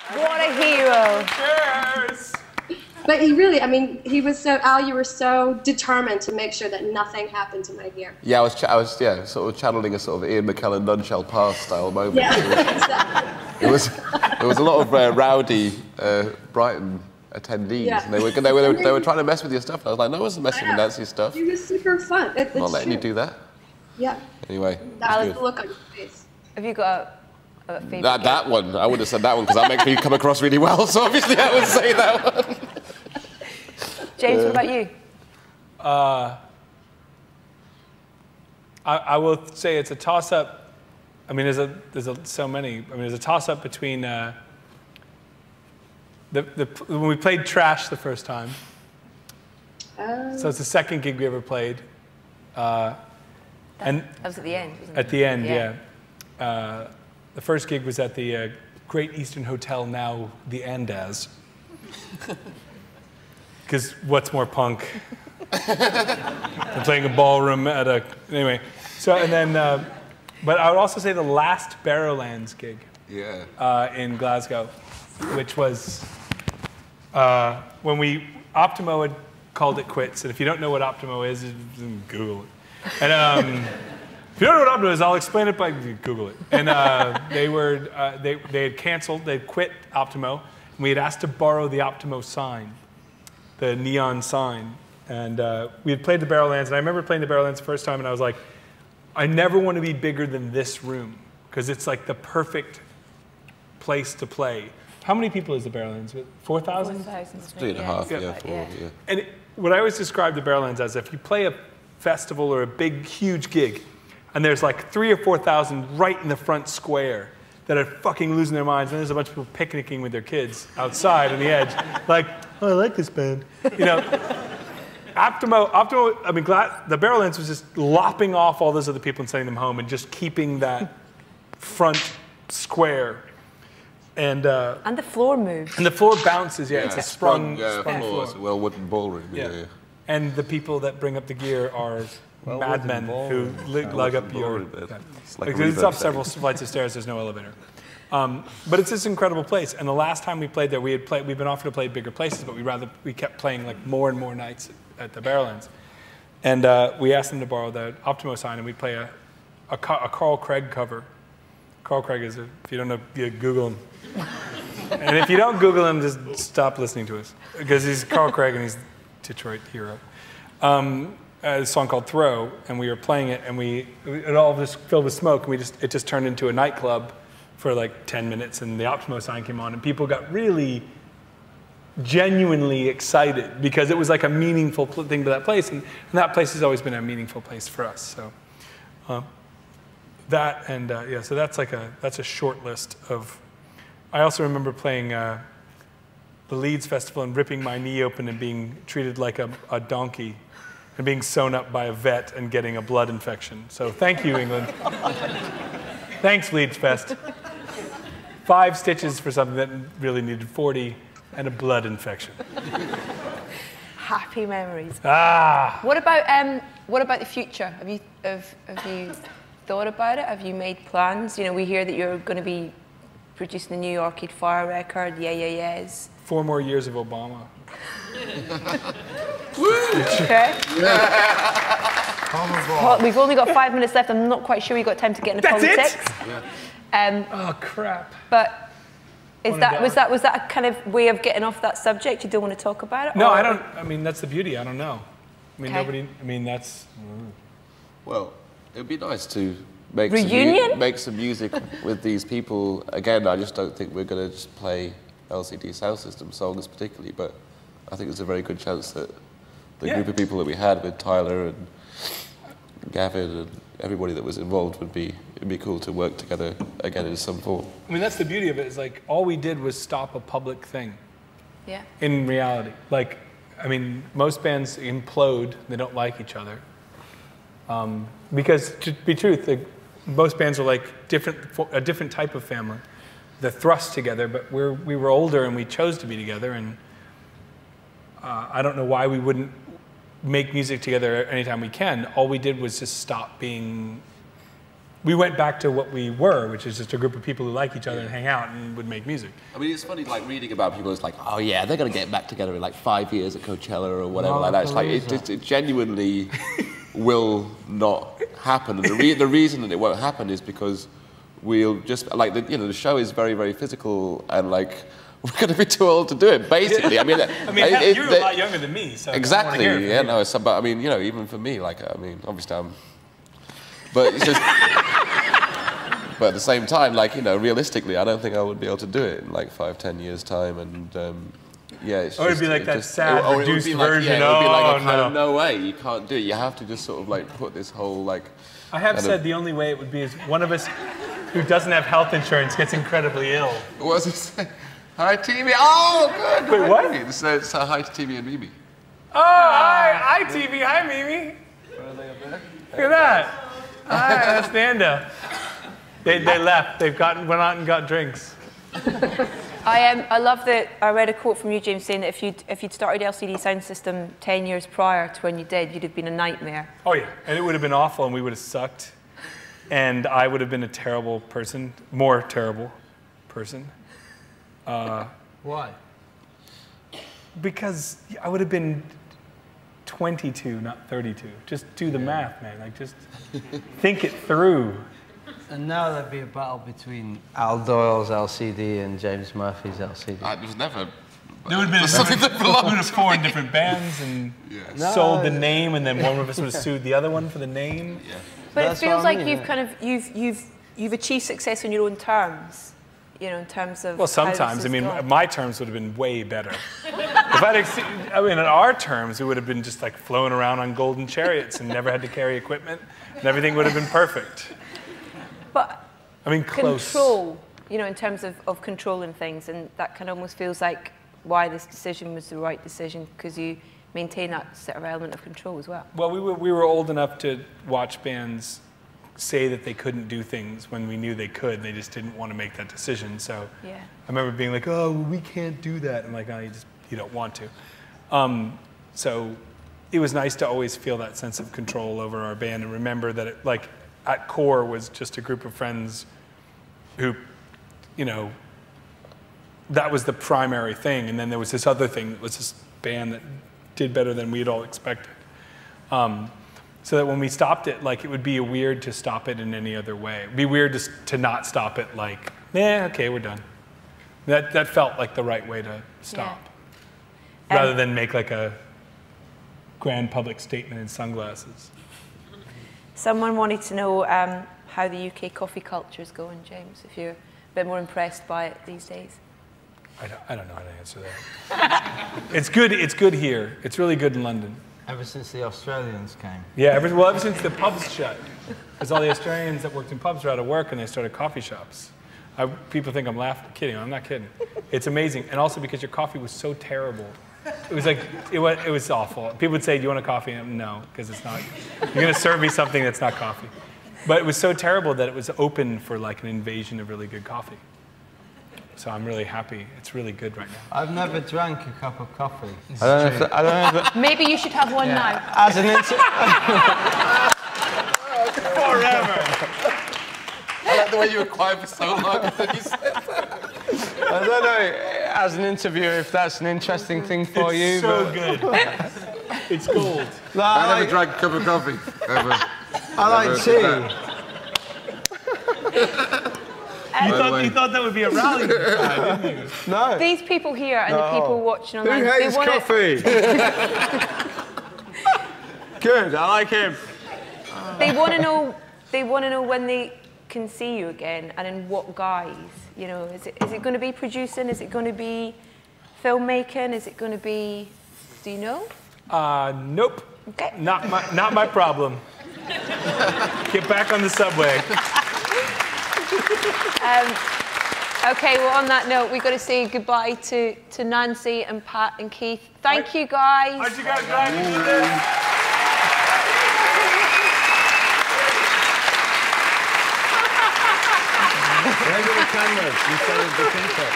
What a hero. Cheers! But he really, I mean, he was so, Al, you were so determined to make sure that nothing happened to my gear. Yeah, I was sort of channeling a sort of Ian McKellen None Shall Pass style moment. Yeah, exactly. There was a lot of rowdy Brighton attendees, Yeah. and they were trying to mess with your stuff. And I was like, no, I wasn't messing with Nancy's stuff. It was super fun. I'm not letting you do that. Yeah. Anyway, That was the look on your face. Have you got a favourite? that one, I would have said that one because that makes me come across really well. So obviously, I would say that one. James, what about you? I will say it's a toss-up. I mean, there's so many. I mean, there's a toss-up between when we played Trash the first time. So it's the second gig we ever played. And That was at the end, wasn't it? at the end, yeah. The first gig was at the Great Eastern Hotel, now the Andaz. Because what's more punk than playing a ballroom at a... Anyway, so and then... but I would also say the last Barrowlands gig in Glasgow, which was when Optimo had called it quits. And if you don't know what Optimo is, Google it. And if you don't know what Optimo is, I'll explain it by Google it. And they had canceled, they'd quit Optimo, and we had asked to borrow the Optimo sign, the neon sign. And we had played the Barrowlands, and I remember playing the Barrowlands the first time, and I was like, I never want to be bigger than this room, because it's like the perfect place to play. How many people is the Barrowlands? 4,000? 4,000. 3.5, 4, yeah. And what I always describe the Barrowlands as, if you play a festival or a big, huge gig, and there's like 3,000 or 4,000 right in the front square that are fucking losing their minds, and there's a bunch of people picnicking with their kids outside on the edge, like, oh, I like this band. You know, Optimo, I mean, the Barrowlands was just lopping off all those other people and sending them home and just keeping that front square. And the floor moves. And the floor bounces, it's a sprung floor. It's a well-wooden ballroom, yeah. And the people that bring up the gear are madmen who lug up your... It's up several flights of stairs, there's no elevator. But it's this incredible place. And the last time we played there, we've been offered to play bigger places, but we kept playing like more and more nights at the Barrowlands. And we asked them to borrow the Optimo sign, and we'd play a Carl Craig cover. Carl Craig is, if you don't know, you Google him. And if you don't Google him, just stop listening to us. Because he's Carl Craig and he's a Detroit hero. A song called Throw, and we were playing it, and it all just filled with smoke, and it just turned into a nightclub for like 10 minutes, and the Optimo sign came on, and people got really genuinely excited because it was like a meaningful thing to that place, and that place has always been a meaningful place for us. So so that's a short list of. I also remember playing the Leeds Festival and ripping my knee open and being treated like a donkey and being sewn up by a vet and getting a blood infection. So thank you, England. Thanks, Leeds Fest. 5 stitches for something that really needed 40 and a blood infection. Happy memories. Ah. What about the future? Have you thought about it? Have you made plans? You know, we hear that you're going to be producing the new Arcade Fire record, Yes. 4 more years of Obama. Okay. Well, we've only got 5 minutes left. I'm not quite sure we've got time to get into politics. Oh crap! But was that a kind of way of getting off that subject? You don't want to talk about it? No, I don't. I mean, that's the beauty. I don't know. I mean, nobody. I mean, that's. Well, it would be nice to make some music with these people again. I just don't think we're going to just play LCD Soundsystem songs particularly, but I think there's a very good chance that the group of people that we had with Tyler and Gavin and everybody that was involved it'd be cool to work together again in some form. I mean, that's the beauty of it, is like all we did was stop a public thing. Yeah. In reality. Like, I mean, most bands implode, they don't like each other. Because to be truth, most bands are like a different type of family. They're thrust together, but we were older and we chose to be together, and I don't know why we wouldn't make music together anytime we can. All we did was just stop being we went back to what we were, which is just a group of people who like each other and hang out and would make music. I mean, it's funny, like, reading about people, it's like, oh yeah, they're going to get back together in like 5 years at Coachella or whatever like that. It's like, it genuinely will not happen. And the reason that it won't happen is because we'll just, like, the show is very, very physical, and like, we're going to be too old to do it, basically. I mean, you're a lot younger than me, so exactly. Yeah, no, but I mean, even for me, like, I mean, obviously but it's just, but at the same time, like, realistically, I don't think I would be able to do it in like 5-10 years time, and yeah, it's or it'd be like that sad reduced version. It would be like no way, you can't do it. You have to just sort of like put this whole like. I have said the only way it would be is one of us who doesn't have health insurance gets incredibly ill. What does it say? Hi, TV. Oh, good. Wait, what? It's hi to TV and Mimi. Oh, hi, TV. Hi, Mimi. Where are they up there? Look at that. Hi, that's Nanda. They left. Went out and got drinks. I love that. I read a quote from you, James, saying that if you'd started LCD Soundsystem 10 years prior to when you did, you'd have been a nightmare. Oh yeah, and it would have been awful, and we would have sucked, and I would have been a terrible person, more terrible person. Why? Because I would have been 22, not 32. Just do the math, man. Like, just think it through. And now there'd be a battle between Al Doyle's LCD and James Murphy's LCD. It was never. There would have been something that belonged. We would have formed different bands and sold the name, and then one of us would have sued the other one for the name. Yeah. But it feels like you've achieved success on your own terms. In terms of. Well, sometimes. I mean, my terms would have been way better. If on our terms, we would have been just like flown around on golden chariots and never had to carry equipment, and everything would have been perfect. But I mean, close. Control, in terms of controlling things, and that kind of almost feels like why this decision was the right decision, because you maintain that sort of element of control as well. Well, we were old enough to watch bands say that they couldn't do things when we knew they could. They just didn't want to make that decision. So I remember being like, "Oh, we can't do that." I'm like, "No, you don't want to." So it was nice to always feel that sense of control over our band and remember that it, like, at core was just a group of friends who, that was the primary thing. And then there was this other thing that was this band that did better than we had all expected. So that when we stopped it, like, it would be weird to stop it in any other way. It'd be weird to not stop it like, okay, we're done. That felt like the right way to stop. Yeah. Rather than make like a grand public statement in sunglasses. Someone wanted to know how the UK coffee culture is going, James, if you're a bit more impressed by it these days. I don't know how to answer that. It's good here. It's really good in London. Ever since the Australians came. Yeah, ever since the pubs shut. Because all the Australians that worked in pubs were out of work and they started coffee shops. People think I'm kidding. I'm not kidding. It's amazing. And also because your coffee was so terrible. It was like, it was awful. People would say, "Do you want a coffee?" And no, because it's not. You're going to serve me something that's not coffee. But it was so terrible that it was open for like an invasion of really good coffee. So I'm really happy. It's really good right now. I've never drank a cup of coffee. I don't know if maybe you should have one now. As an Forever. I like the way you were quiet for so long and then you said that. I don't know, as an interviewer, if that's an interesting thing for you. It's so good. It's gold. No, I never drank a cup of coffee. Ever. I like tea. You thought that would be a rally cry, didn't you? No. These people here and the people watching online. Who hates coffee? Good, I like him. They want to know. They want to know when they can see you again and in what guise. Is it going to be producing? Is it going to be filmmaking? Is it going to be? Do you know? Nope. Okay. Not my problem. Get back on the subway. Okay, well, on that note, we've got to say goodbye to Nancy and Pat and Keith. Thank you, guys. Aren't you guys glad you did this? Where are the cameras? You started the picture.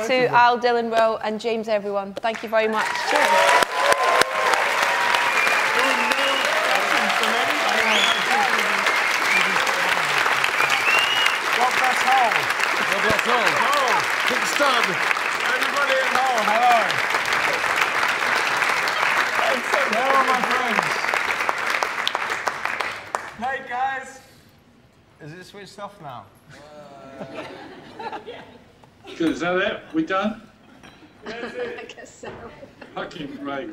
To Al, Dylan, Will, and James, everyone. Thank you very much. Cheers. bless all. Big Stud. Everybody at home, hello. Hello, my friends. Night, guys. Is it switched off now? Good, is that it? We done? I guess so. Fucking great.